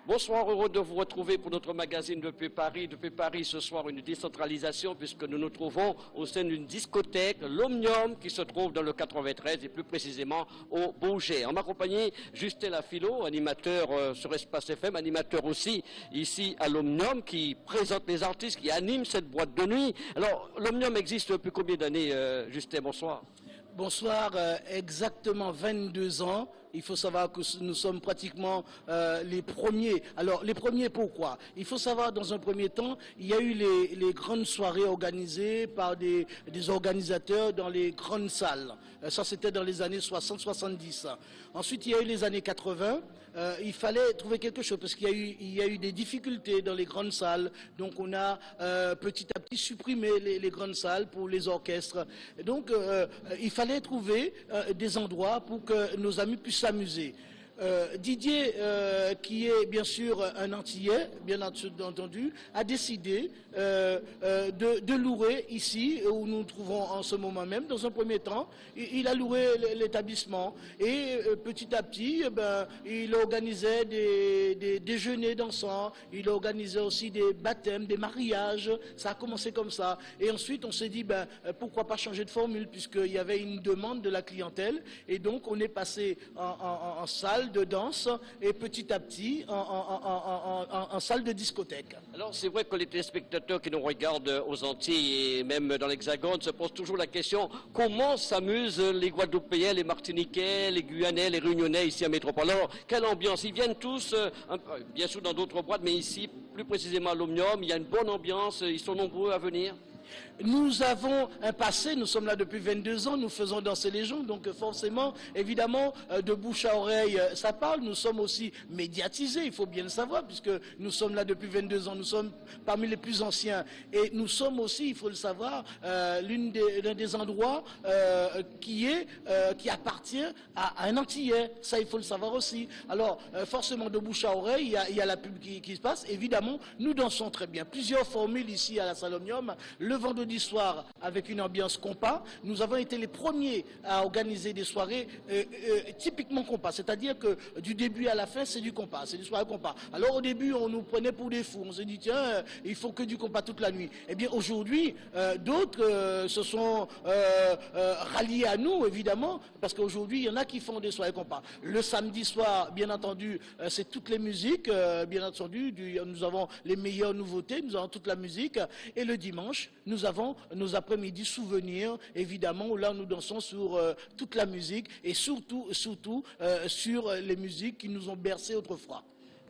Bonsoir, heureux de vous retrouver pour notre magazine Depuis Paris. Depuis Paris, ce soir, une décentralisation puisque nous nous trouvons au sein d'une discothèque, l'Omnium, qui se trouve dans le 93 et plus précisément au Bourget. En ma compagnie, Justin Lafilo, animateur sur Espace FM, animateur aussi ici à l'Omnium, qui présente les artistes, qui anime cette boîte de nuit. Alors, l'Omnium existe depuis combien d'années, Justin? Bonsoir. Bonsoir, exactement 22 ans. Il faut savoir que nous sommes pratiquement les premiers. Alors, les premiers pourquoi? Il faut savoir, dans un premier temps, il y a eu les grandes soirées organisées par des organisateurs dans les grandes salles. Ça, c'était dans les années 60-70. Ensuite, il y a eu les années 80. Il fallait trouver quelque chose parce qu'il y a eu des difficultés dans les grandes salles. Donc, on a petit à petit supprimé les grandes salles pour les orchestres. Et donc, il fallait trouver des endroits pour que nos amis puissent s'amuser. Didier, qui est bien sûr un Antillais, bien entendu, a décidé de louer ici, où nous nous trouvons en ce moment même. Dans un premier temps, il a loué l'établissement et petit à petit, il organisait des déjeuners dansants, il organisait aussi des baptêmes, des mariages. Ça a commencé comme ça. Et ensuite, on s'est dit, pourquoi pas changer de formule, puisqu'il y avait une demande de la clientèle. Et donc, on est passé en salle de danse et petit à petit en salle de discothèque. Alors c'est vrai que les téléspectateurs qui nous regardent aux Antilles et même dans l'Hexagone se posent toujours la question comment s'amusent les Guadeloupéens, les Martiniquais, les Guyanais, les Réunionnais ici à Métropole. Alors quelle ambiance? Ils viennent tous, bien sûr dans d'autres boîtes, mais ici plus précisément à l'Omnium, il y a une bonne ambiance, ils sont nombreux à venir. Nous avons un passé, nous sommes là depuis 22 ans, nous faisons danser les gens, donc forcément, évidemment, de bouche à oreille, ça parle. Nous sommes aussi médiatisés, il faut bien le savoir, puisque nous sommes là depuis 22 ans, nous sommes parmi les plus anciens. Et nous sommes aussi, il faut le savoir, l'un des endroits qui appartient à un Antillais. Ça, il faut le savoir aussi. Alors, forcément, de bouche à oreille, il y a la pub qui se passe. Évidemment, nous dansons très bien. Plusieurs formules ici à la salle Omnium. Le vendredi soir, avec une ambiance compas, nous avons été les premiers à organiser des soirées typiquement compas. C'est-à-dire que du début à la fin, c'est du compas, c'est du soirée compas. Alors au début, on nous prenait pour des fous. On s'est dit, tiens, il faut que du compas toute la nuit. Eh bien, aujourd'hui, d'autres se sont ralliés à nous, évidemment, parce qu'aujourd'hui, il y en a qui font des soirées compas. Le samedi soir, bien entendu, c'est toutes les musiques, bien entendu, nous avons les meilleures nouveautés, nous avons toute la musique. Et le dimanche, nous avons nos après-midi souvenirs, évidemment, où là nous dansons sur toute la musique et surtout sur les musiques qui nous ont bercés autrefois.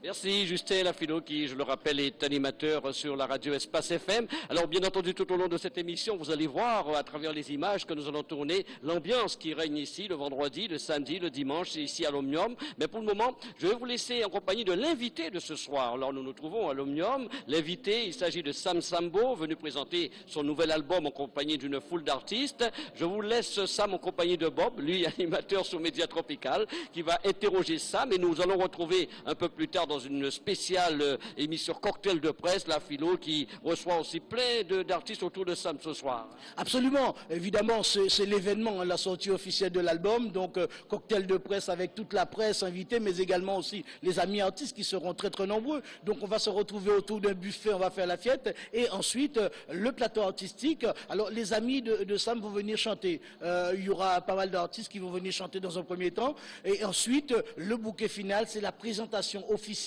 Merci Justin Lafilo qui, je le rappelle, est animateur sur la radio Espace FM. Alors bien entendu, tout au long de cette émission, vous allez voir à travers les images que nous allons tourner l'ambiance qui règne ici le vendredi, le samedi, le dimanche, ici à l'Omnium. Mais pour le moment, je vais vous laisser en compagnie de l'invité de ce soir. Alors nous nous trouvons à l'Omnium. L'invité, il s'agit de Sam Sambo, venu présenter son nouvel album en compagnie d'une foule d'artistes. Je vous laisse Sam en compagnie de Bob, lui animateur sur Média Tropical, qui va interroger Sam et nous allons retrouver un peu plus tard dans une spéciale émission cocktail de presse, la Philo, qui reçoit aussi plein d'artistes autour de Sam ce soir. Absolument, évidemment, c'est l'événement, la sortie officielle de l'album, donc cocktail de presse avec toute la presse invitée, mais également aussi les amis artistes qui seront très très nombreux. Donc on va se retrouver autour d'un buffet, on va faire la fête, et ensuite le plateau artistique. Alors les amis de Sam vont venir chanter. Il y aura pas mal d'artistes qui vont venir chanter dans un premier temps, et ensuite le bouquet final, c'est la présentation officielle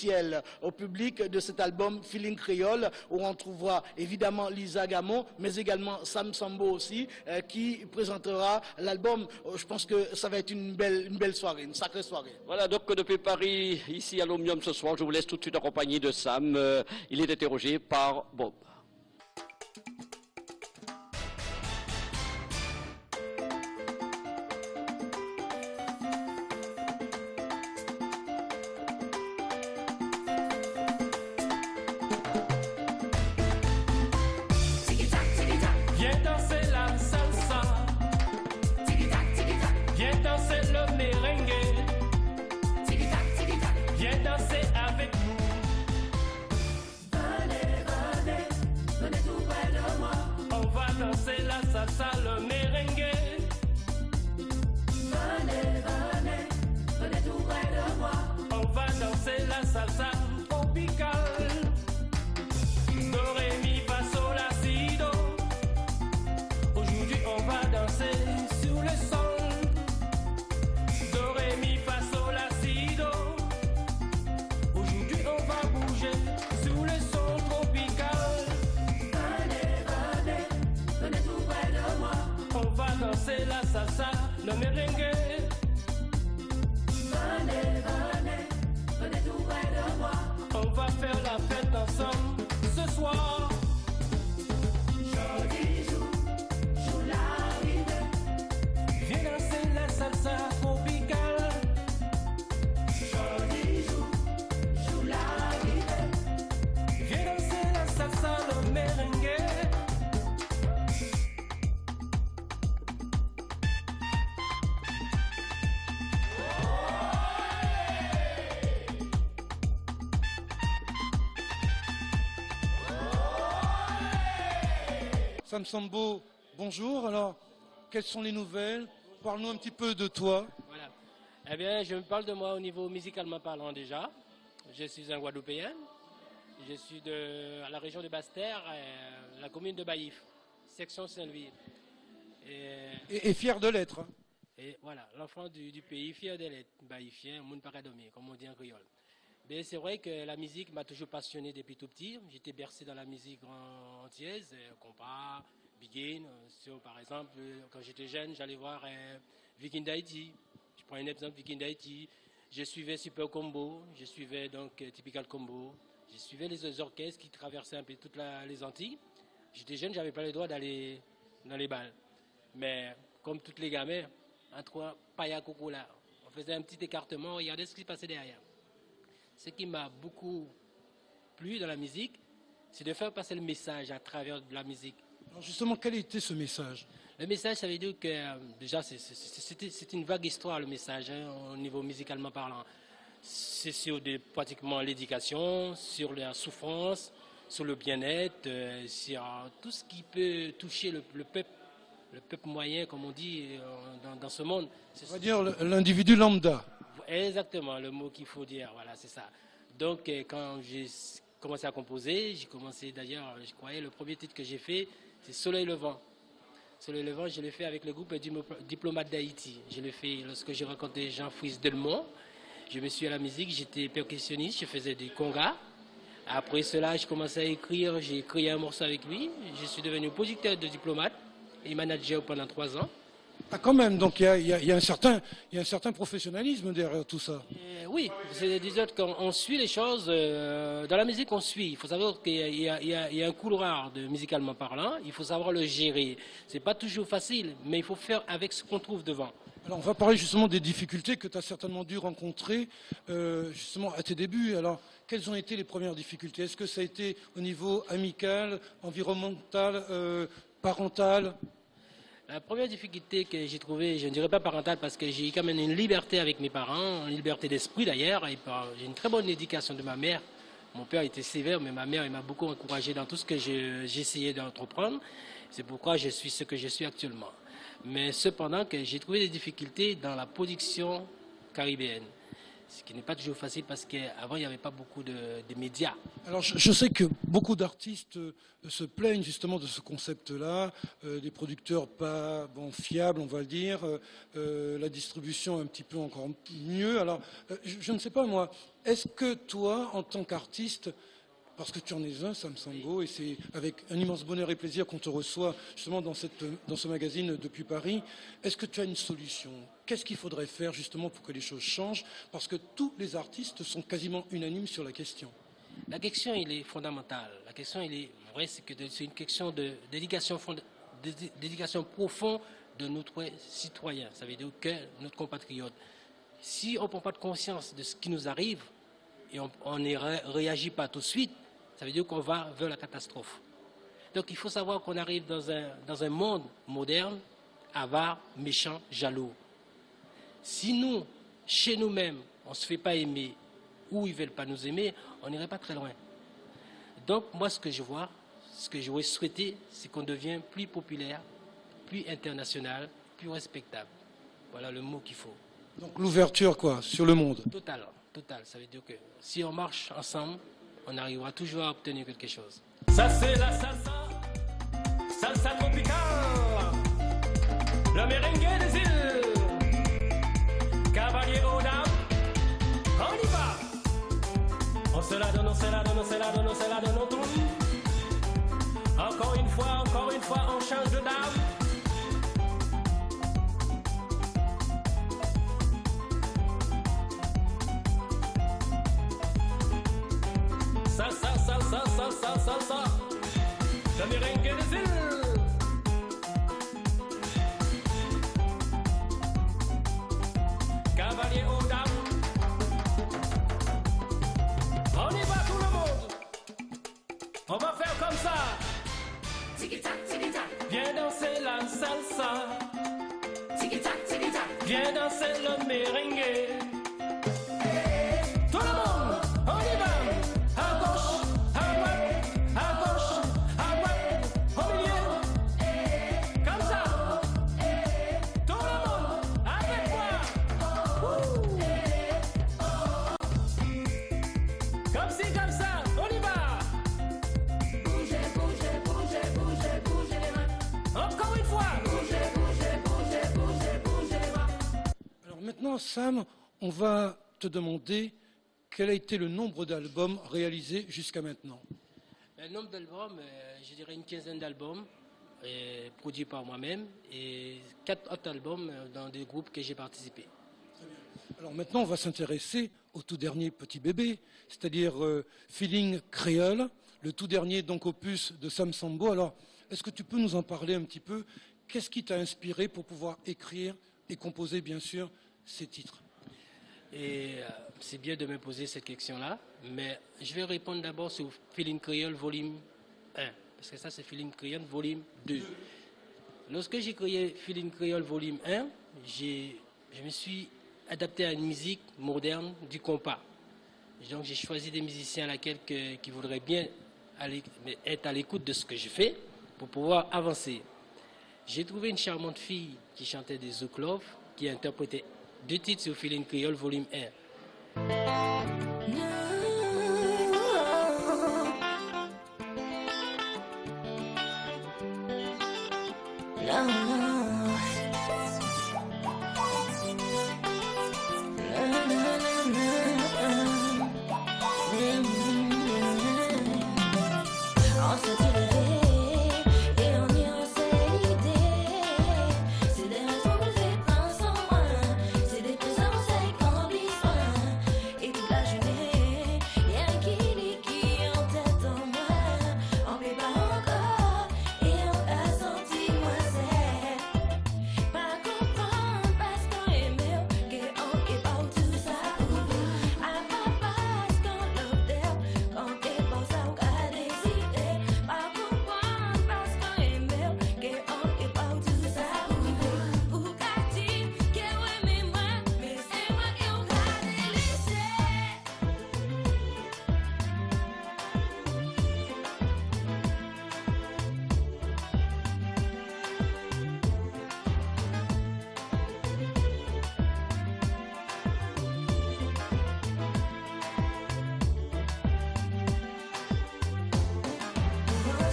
au public de cet album Feeling Créole, où on trouvera évidemment Lisa Gamon, mais également Sam Sambo aussi, qui présentera l'album. Je pense que ça va être une belle soirée, une sacrée soirée. Voilà, donc depuis Paris, ici à l'Omnium ce soir, je vous laisse tout de suite en compagnie de Sam. Il est interrogé par Bob. Salsa, danser la salsa, le merengue. Venez, venez, venez tout près de moi. On va faire la fête ensemble ce soir. Joli joue l'arrivée. Viens danser la salsa tropicale. Joli joue l'arrivée. Viens danser la salsa, le merengue. Sam Sambo, bonjour. Alors, quelles sont les nouvelles? Parle-nous un petit peu de toi. Voilà. Eh bien, je me parle de moi au niveau musicalement parlant déjà. Je suis un Guadeloupéen. Je suis à la région de Basse-Terre, la commune de Baïf, section Saint-Louis. Et fier de l'être. Hein. Et voilà, l'enfant du pays, fier d'être baïfien, moun paradomé, comme on dit en créole. Mais c'est vrai que la musique m'a toujours passionné depuis tout petit. J'étais bercé dans la musique antillaise, compas, biguine. Par exemple, quand j'étais jeune, j'allais voir Viking d'Haïti. Je prends un exemple, Viking d'Haïti. Je suivais Super Combo, je suivais donc Typical Combo. Je suivais les orchestres qui traversaient un peu toutes les Antilles. J'étais jeune, j'avais pas le droit d'aller dans les balles. Mais comme tous les gamins, entre Paya Coco là, on faisait un petit écartement, regardez ce qui se passait derrière. Ce qui m'a beaucoup plu dans la musique, c'est de faire passer le message à travers de la musique. Alors justement, quel était ce message? Le message, ça veut dire que déjà, c'est une vague histoire, le message, hein, au niveau musicalement parlant. C'est sur pratiquement l'éducation, sur la souffrance, sur le bien-être, sur tout ce qui peut toucher le peuple moyen, comme on dit, dans ce monde. On va dire l'individu lambda. Exactement, le mot qu'il faut dire, voilà, c'est ça. Donc, quand j'ai commencé à composer, j'ai commencé d'ailleurs, je croyais, le premier titre que j'ai fait, c'est Soleil Levant. Soleil Levant, je l'ai fait avec le groupe Diplomate d'Haïti. Je l'ai fait lorsque j'ai rencontré Jean-Fouis Delmont. Je me suis à la musique, j'étais percussionniste, je faisais du conga. Après cela, j'ai commencé à écrire, j'ai écrit un morceau avec lui. Je suis devenu producteur de Diplomate et manager pendant 3 ans. Ah, quand même, donc il y a un certain professionnalisme derrière tout ça. Oui, c'est disons qu'on suit les choses. Dans la musique, on suit. Il faut savoir qu'il y a un couloir musicalement parlant. Il faut savoir le gérer. C'est pas toujours facile, mais il faut faire avec ce qu'on trouve devant. Alors, on va parler justement des difficultés que tu as certainement dû rencontrer justement à tes débuts. Alors, quelles ont été les premières difficultés? Est-ce que ça a été au niveau amical, environnemental, parental? La première difficulté que j'ai trouvée, je ne dirais pas parentale parce que j'ai quand même une liberté avec mes parents, une liberté d'esprit d'ailleurs. J'ai une très bonne éducation de ma mère. Mon père était sévère, mais ma mère m'a beaucoup encouragé dans tout ce que j'ai essayé d'entreprendre. C'est pourquoi je suis ce que je suis actuellement. Mais cependant, que j'ai trouvé des difficultés dans la production caribéenne. Ce qui n'est pas toujours facile parce qu'avant, il n'y avait pas beaucoup de médias. Alors, je sais que beaucoup d'artistes se plaignent justement de ce concept-là, des producteurs pas fiables, on va le dire, la distribution un petit peu encore mieux. Alors, je ne sais pas moi, est-ce que toi, en tant qu'artiste, parce que tu en es un, Sam Sambo, et c'est avec un immense bonheur et plaisir qu'on te reçoit justement dans ce magazine depuis Paris. Est-ce que tu as une solution? Qu'est-ce qu'il faudrait faire justement pour que les choses changent? Parce que tous les artistes sont quasiment unanimes sur la question. La question, elle est fondamentale. La question, elle est vraie, c'est une question de d'éducation profonde de notre citoyen. Ça veut dire que notre compatriote. Si on ne prend pas de conscience de ce qui nous arrive et on ne réagit pas tout de suite, ça veut dire qu'on va vers la catastrophe. Donc il faut savoir qu'on arrive dans un monde moderne, avare, méchant, jaloux. Si nous, chez nous-mêmes, on ne se fait pas aimer ou ils ne veulent pas nous aimer, on n'irait pas très loin. Donc moi, ce que je vois, ce que j'aurais souhaité, c'est qu'on devienne plus populaire, plus international, plus respectable. Voilà le mot qu'il faut. Donc l'ouverture, quoi, sur le monde. Total. Ça veut dire que si on marche ensemble, on arrivera toujours à obtenir quelque chose. Ça c'est la salsa, salsa tropicale, le merengue des îles, caballero d'âme, on y va. On se la donne, on se la donne, on se la donne, on se la donne, on tourne. Encore une fois, on change de dame. le merengue des îles. Cavalier aux dames. On y va tout le monde. On va faire comme ça. Tiki-tac, tiki-tac, Viens danser la salsa. tiki-tac, tiki-tac. Viens danser le merengue. Tout le monde, on y va. À gauche, à droite, à gauche, à droite, au milieu. Comme ça. Tout le monde, avec moi. Ouh. Comme ci, comme ça, on y va. Bougez, bougez, bougez, bougez, bougez les mains. Encore une fois. Bougez, bougez, bougez, bougez, bougez les mains. Alors maintenant, Sam, on va te demander quel a été le nombre d'albums réalisés jusqu'à maintenant. Le nombre d'albums, je dirais une quinzaine d'albums produits par moi-même et 4 autres albums dans des groupes que j'ai participé. Alors maintenant, on va s'intéresser au tout dernier petit bébé, c'est-à-dire Feeling Créole, le tout dernier donc opus de Sam Sambo. Alors, est-ce que tu peux nous en parler un petit peu? Qu'est-ce qui t'a inspiré pour pouvoir écrire et composer, bien sûr, ces titres? Et c'est bien de me poser cette question-là, mais je vais répondre d'abord sur Feeling Créole volume 1, parce que ça c'est Feeling Créole volume 2. Lorsque j'ai créé Feeling Créole volume 1, je me suis adapté à une musique moderne du compas. Donc j'ai choisi des musiciens qui voudraient bien être à l'écoute de ce que je fais pour pouvoir avancer. J'ai trouvé une charmante fille qui chantait des Zouk Love, qui interprétait 2 titres sur Feeling Créole volume 1. On s'est levé et on y a fait l'idée. C'est des raisons que fait ensemble. C'est des présents, c'est qu'on oublie. Et toute la journée, y'a un qui en tête en moi. On peut pas encore et on a senti moi c'est. Pas comprendre parce qu'on aimait qu'on est pas tout ça. À pas parce qu'on l'observe, qu'on est pas ça ou qu'à décider. Pas comprendre parce qu'on aimait qu'on est pas tout ça. Ou qu'à dire que ouais mais moi, mais c'est moi qui on a délaissé.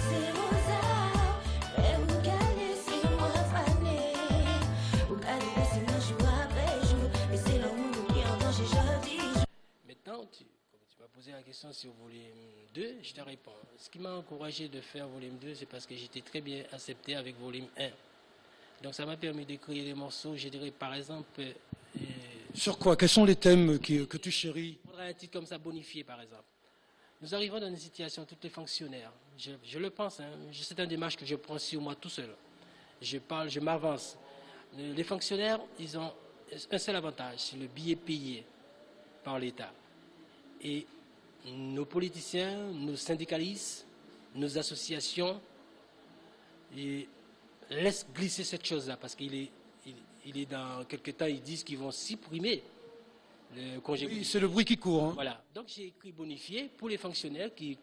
C'est rosa, mais vous gagnez si moi fané. Vous gagnez si moi jour après jour. Et c'est l'amour qui en danger jeudi. Maintenant, comme tu m'as posé la question sur volume 2, je te réponds. Ce qui m'a encouragé de faire volume 2, c'est parce que j'étais très bien accepté avec volume 1. Donc ça m'a permis d'écrire des morceaux, je dirais par exemple, Sur quoi? Quels sont les thèmes que tu chéris? il faudrait un titre comme ça, Bonifié par exemple. Nous arrivons dans une situation, tous les fonctionnaires, je le pense, hein, c'est un démarche que je prends sur moi tout seul. Je parle, je m'avance. Les fonctionnaires, ils ont un seul avantage, c'est le billet payé par l'État. Et nos politiciens, nos syndicalistes, nos associations, ils laissent glisser cette chose-là parce qu'il est dans quelques temps, ils disent qu'ils vont supprimer le congé. Oui, c'est le bruit qui court. Hein. Voilà. Donc j'ai écrit bonifié pour les fonctionnaires qui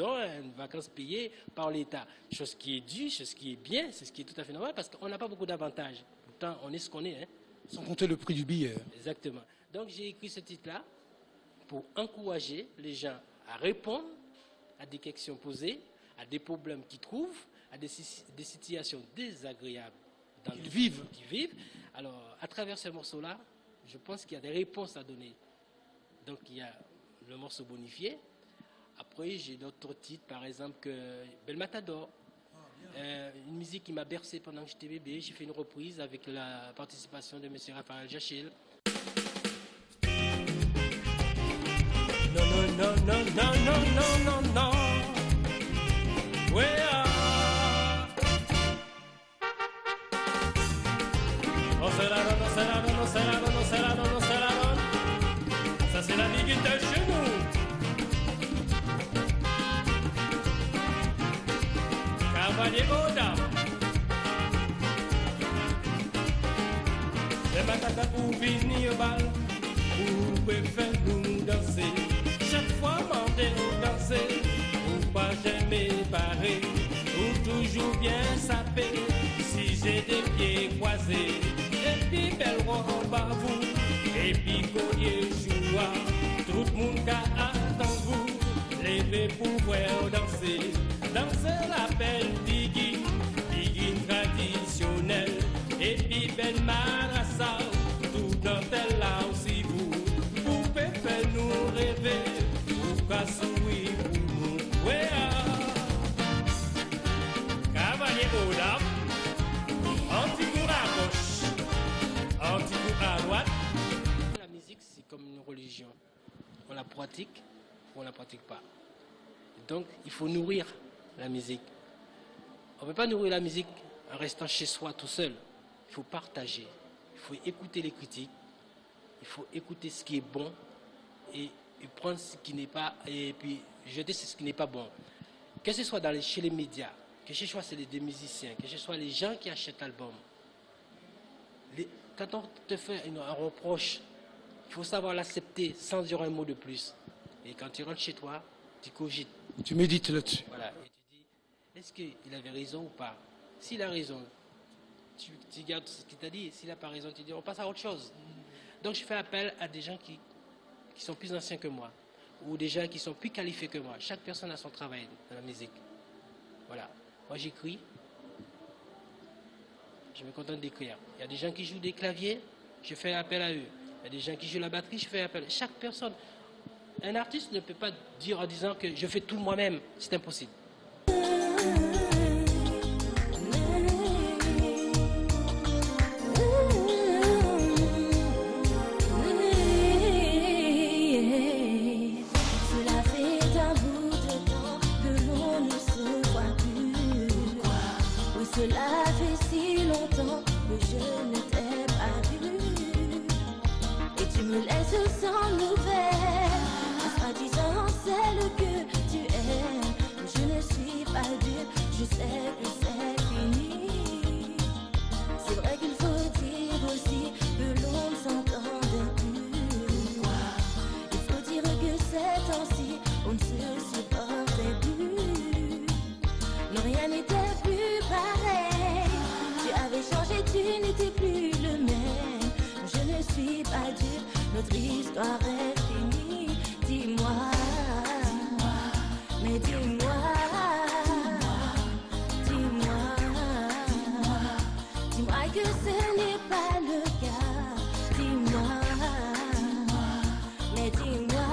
ont une vacance payée par l'État. Chose qui est due, chose qui est bien, c'est ce qui est tout à fait normal parce qu'on n'a pas beaucoup d'avantages. Pourtant, on est ce qu'on est. Hein. Sans compter le prix du billet. Exactement. Donc j'ai écrit ce titre-là pour encourager les gens à répondre à des questions posées, à des problèmes qu'ils trouvent, à des situations désagréables dans Qu'ils vivent. Alors, à travers ce morceau-là, je pense qu'il y a des réponses à donner. Donc, il y a le morceau bonifié. Après, j'ai d'autres titres, par exemple, que Bel Matador. Une musique qui m'a bercé pendant que j'étais bébé. J'ai fait une reprise avec la participation de M. Raphaël Jachil. Non, non, non, non, non, non, non, non, non. cavalier aux dames. Les macaques pour venir au bal, vous pouvez faire nous danser. Chaque fois, mandez danser, ou pas jamais pareil, ou toujours bien sapé. Si j'ai des pieds croisés, et puis belle robe à vous, et puis collier joie, tout le monde a attend vous, levez pour voir danser, danser la belle digui, digui traditionnelle, et puis belle marassa, tout dentelle là aussi vous, pouvez faire nous rêver, pour qu'à sourire pour nous, ouais, cavalier aux dames. Anti-coup à gauche, anti-coup à droite. La musique, c'est comme une religion. On la pratique ou on ne la pratique pas. Donc, il faut nourrir la musique. On ne peut pas nourrir la musique en restant chez soi tout seul. Il faut partager. Il faut écouter les critiques. Il faut écouter ce qui est bon et prendre ce qui n'est pas... Et puis jeter ce qui n'est pas bon. Que ce soit chez les médias, que ce soit chez les musiciens, que ce soit les gens qui achètent l'album. Quand on te fait un reproche, il faut savoir l'accepter sans dire un mot de plus. Et quand tu rentres chez toi, tu cogites. Tu médites là-dessus. Voilà. Et tu dis, est-ce qu'il avait raison ou pas? S'il a raison, tu gardes ce qu'il t'a dit. S'il n'a pas raison, tu dis, on passe à autre chose. Donc je fais appel à des gens qui sont plus anciens que moi, ou des gens qui sont plus qualifiés que moi. Chaque personne a son travail dans la musique. Voilà. Moi, j'écris. Je me contente d'écrire. Il y a des gens qui jouent des claviers, je fais appel à eux. Il y a des gens qui jouent la batterie, je fais appel. Chaque personne. Un artiste ne peut pas dire en disant que je fais tout moi-même. C'est impossible. Cela fait un bout de temps que l'on ne se voit plus. Oui, cela fait si longtemps que je ne t'ai pas vu. Et tu me laisses sans nouvelles, en soi-disant celle que tu aimes. Je ne suis pas dure, je sais que c'est fini. C'est vrai qu'il faut dire aussi que l'on ne s'entendait plus. Il faut dire que ces temps-ci, on ne se supportait plus. Non, rien n'était plus pareil. Tu avais changé, tu n'étais plus le même. Je ne suis pas dure, notre histoire est finie. Dis-moi, mais dis-moi, dis-moi, dis-moi que ce n'est pas le cas. Dis-moi, mais dis-moi,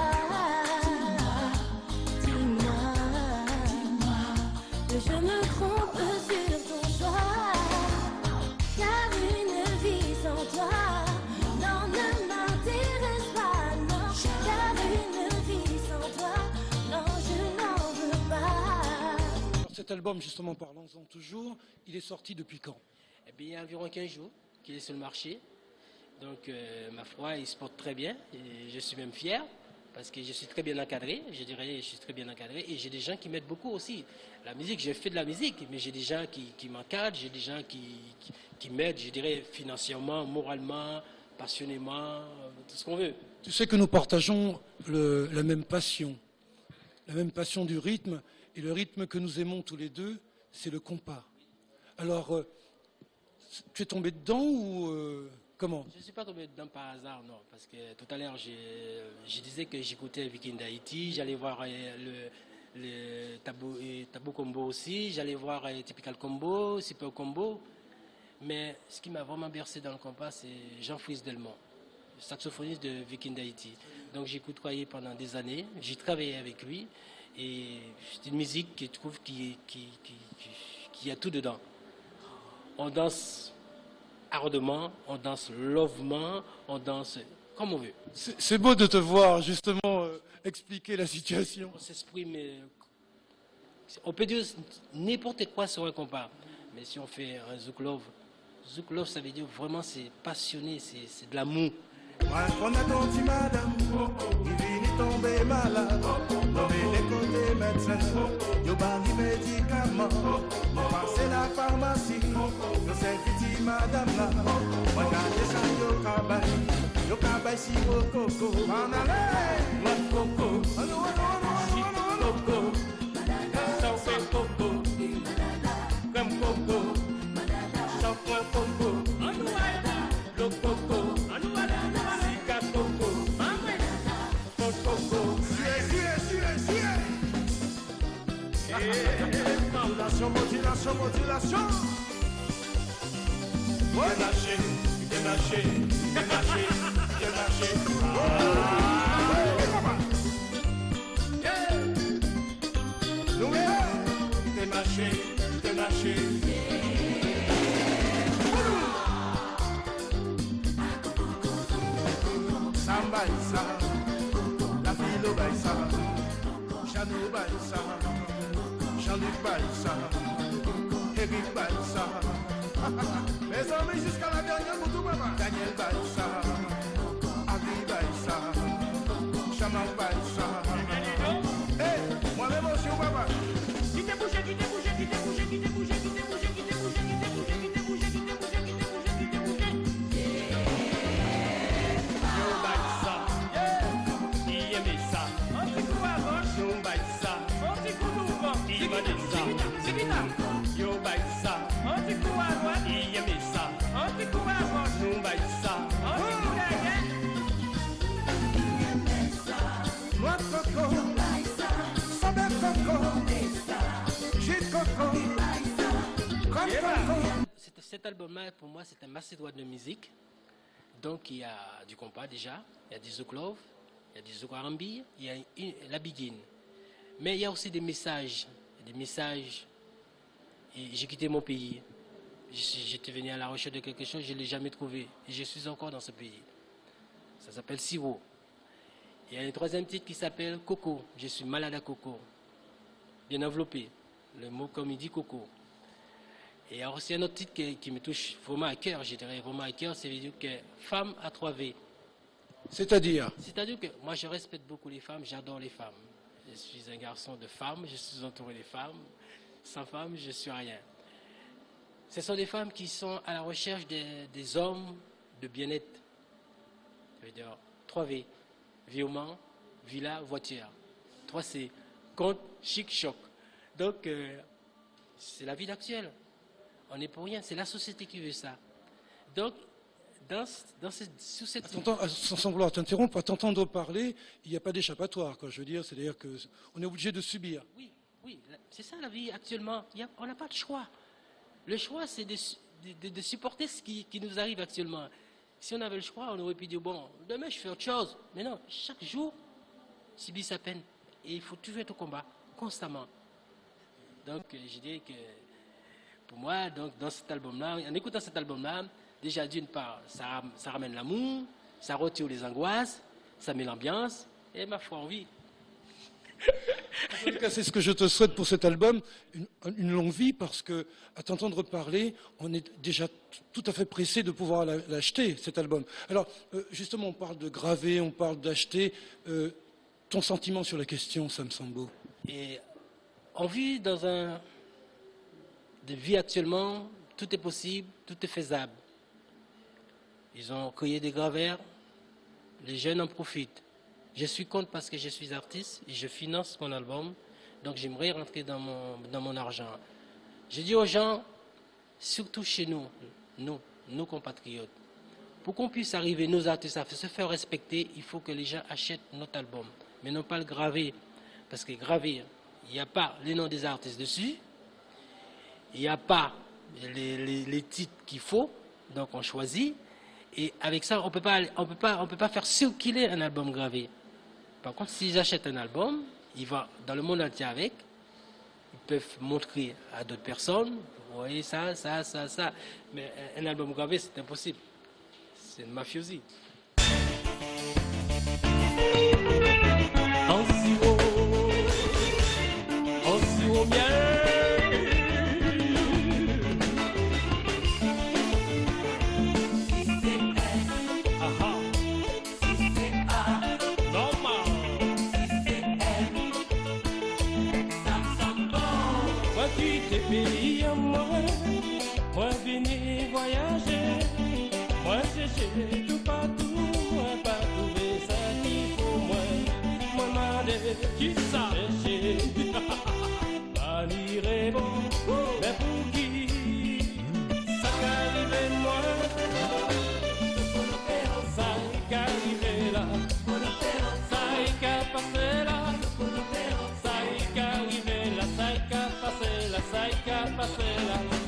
dis-moi, que je me trompe sur ton choix. Car une vie sans toi, non, ne m'intéresse pas, non. Car une vie sans toi, non, je n'en veux pas. Alors, cet album, justement, parlons-en toujours, il est sorti depuis quand? Eh bien, il y a environ 15 jours qu'il est sur le marché. Donc, ma foi, il se porte très bien. Et je suis même fier parce que je suis très bien encadré. Je dirais, je suis très bien encadré. Et j'ai des gens qui m'aident beaucoup aussi. La musique, j'ai fait de la musique, mais j'ai des gens qui m'encadrent. J'ai des gens qui m'aident, je dirais, financièrement, moralement, passionnément, tout ce qu'on veut. Tu sais que nous partageons la même passion du rythme, et le rythme que nous aimons tous les deux, c'est le compas. Alors, tu es tombé dedans ou comment? Je ne suis pas tombé dedans par hasard, non, parce que tout à l'heure, je disais que j'écoutais Viking d'Haïti, j'allais voir le Tabou Combo aussi, j'allais voir Typical Combo, Super Combo, mais ce qui m'a vraiment bercé dans le compas, c'est Jean-Fils Delmont, saxophoniste de Viking d'Haïti. Donc j'ai côtoyé pendant des années, j'ai travaillé avec lui, et c'est une musique que je trouve qui a tout dedans. On danse ardemment, on danse lovement, on danse comme on veut. C'est beau de te voir justement expliquer la situation. On s'exprime, on peut dire n'importe quoi sur un compas, mais si on fait un Zouk Love, ça veut dire vraiment c'est passionné, c'est de l'amour. Moi, qu'on a ton petit madame, il vient tomber malade. Tomber les côtés médecins, yo bali médicaments. Passer la pharmacie, yo c'est petit madame là. Moi, garde ça, yo cabay si au coco. En allez, Moi coco, si coco, sauce coco, crème coco, shampoing coco, le coco, ciga coco, pot coco. Modulation, modulation. Démarché, démarché, démarché, démarché. Démarché, démarché. Samba Issa, la Philo Baïssa, Chanou Baïssa, Jean-Luc Baïssa, Eric Baïssa. Mes amis jusqu'à la dernière boutou, papa. Daniel Baïssa, Agui Baïssa, Chaman Baïssa. Hey, moi-même aussi, papa. Qui t'est bougé, qui t'est bougé, qui t'est bougé, qui t'est bougé, qui t'est bougé, qui t'est bougé, qui t'est bougé, qui t'est bougé, qui t'est bougé, qui t'est bougé, qui t'est bougé. Yo Baïssa, il aimait ça. Un petit coup à gauche, yo Baïssa. Un petit coup d'ouvre, il m'a dit ça. Yo Baïssa, un petit coup à droite, il aimait ça. Un petit coup à gauche, yo Baïssa. Un petit coup derrière. Noix de coco, soda de coco, jus de coco, crème de coco. Cet album-là, pour moi, c'est un macédoine de musique. Donc, il y a du compas déjà, il y a du zouklov, il y a du zouk R&B, il y a la biguine. Mais il y a aussi des messages. Et j'ai quitté mon pays. J'étais venu à la recherche de quelque chose, je ne l'ai jamais trouvé. Et je suis encore dans ce pays. Ça s'appelle Siro. Il y a un troisième titre qui s'appelle Coco. Je suis malade à Coco. Bien enveloppé. Le mot comme il dit Coco. Et il y a aussi un autre titre qui me touche vraiment à cœur, je dirais vraiment à cœur, c'est dire que Femme à 3V. C'est-à-dire C'est-à-dire que moi je respecte beaucoup les femmes, j'adore les femmes. Je suis un garçon de femmes, je suis entouré de femmes. Sans femmes, je ne suis rien. Ce sont des femmes qui sont à la recherche des hommes de bien-être. Ça veut dire 3V. Virement, villa, voiture. 3C. Compte, chic, choc. Donc, c'est la vie actuelle. On n'est pour rien, c'est la société qui veut ça. Donc, sous cette... Sans vouloir t'interrompre, à t'entendre parler, il n'y a pas d'échappatoire, quoi. Je veux dire, c'est-à-dire qu'on est obligé de subir. Oui, c'est ça la vie actuellement. On n'a pas de choix. Le choix, c'est de supporter ce qui nous arrive actuellement. Si on avait le choix, on aurait pu dire, bon, demain je fais autre chose. Mais non, chaque jour, subit sa peine. Et il faut toujours être au combat, constamment. Donc, je dirais que, pour moi, donc, dans cet album-là, en écoutant cet album-là, déjà d'une part, ça ramène l'amour, ça retire les angoisses, ça met l'ambiance, et ma foi, on vit. En tout cas, c'est ce que je te souhaite pour cet album, une longue vie, parce que, à t'entendre parler, on est déjà tout à fait pressé de pouvoir l'acheter, cet album. Alors, justement, on parle de graver, on parle d'acheter. Ton sentiment sur la question, Sam Sambo? Et on vit dans de vie actuellement, tout est possible, tout est faisable. Ils ont créé des graveurs, les jeunes en profitent. Je suis contre parce que je suis artiste et je finance mon album, donc j'aimerais rentrer dans mon argent. Je dis aux gens, surtout chez nous, nos compatriotes, pour qu'on puisse arriver, nos artistes, à se faire respecter, il faut que les gens achètent notre album, mais non pas le graver. Parce que graver, il n'y a pas les noms des artistes dessus, il n'y a pas les titres qu'il faut, donc on choisit. Et avec ça, on peut pas faire circuler un album gravé. Par contre, s'ils achètent un album, ils vont dans le monde entier avec, ils peuvent montrer à d'autres personnes, vous voyez ça. Mais un album gravé, c'est impossible. C'est une mafiosie. En sirop miel. venu voyager, moi chercher tout partout, moi pas trouvé ça qui pour moi. Moi demandé qui ça chercher, pas lire bon, mais pour qui ça qu'arrive moi, ça qu'arrive là, ça qu'à passer là, ça qu'arrive là, ça qu'à passer là, ça qu'à passer là.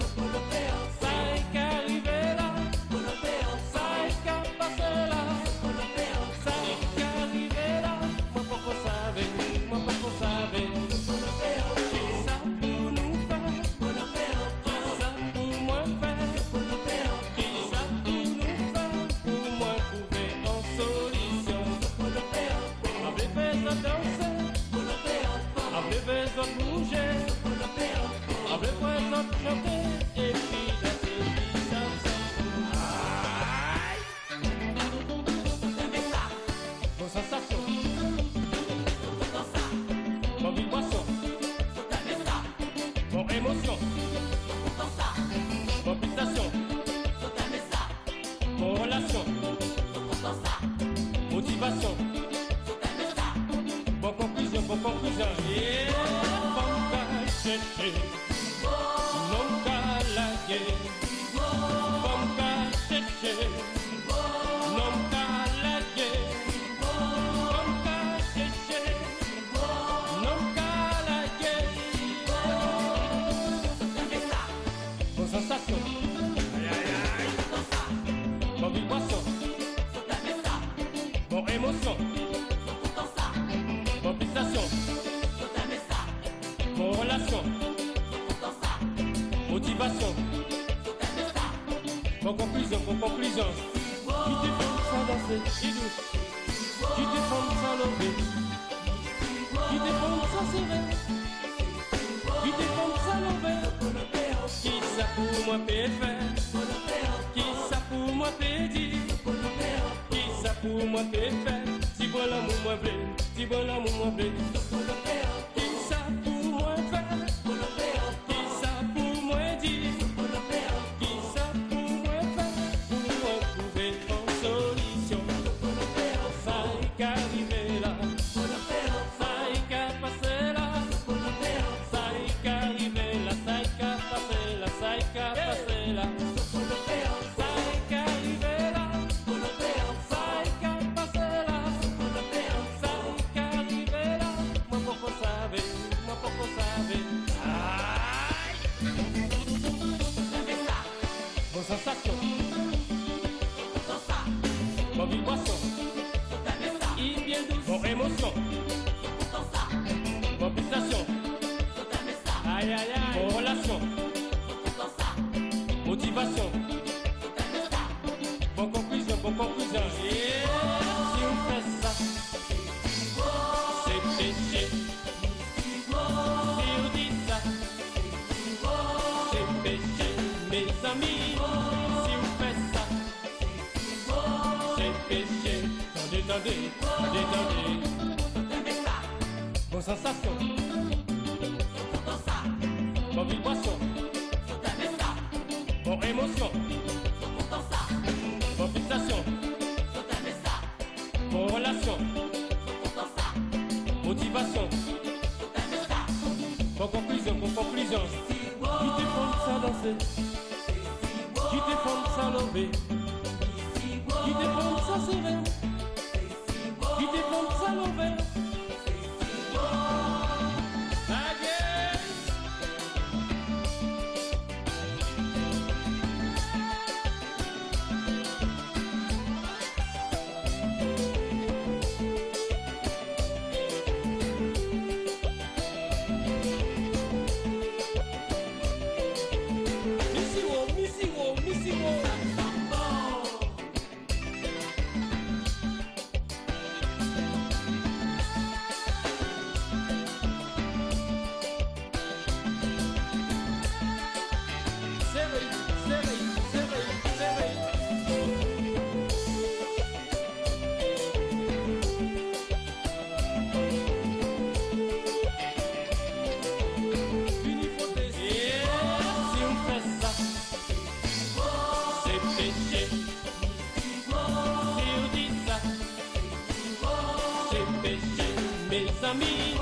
amis,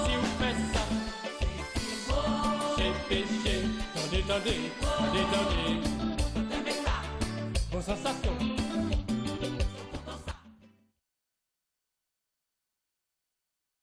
si vous faites ça, c'est péché. Tendez, tendez, tendez, tendez. Vos sensations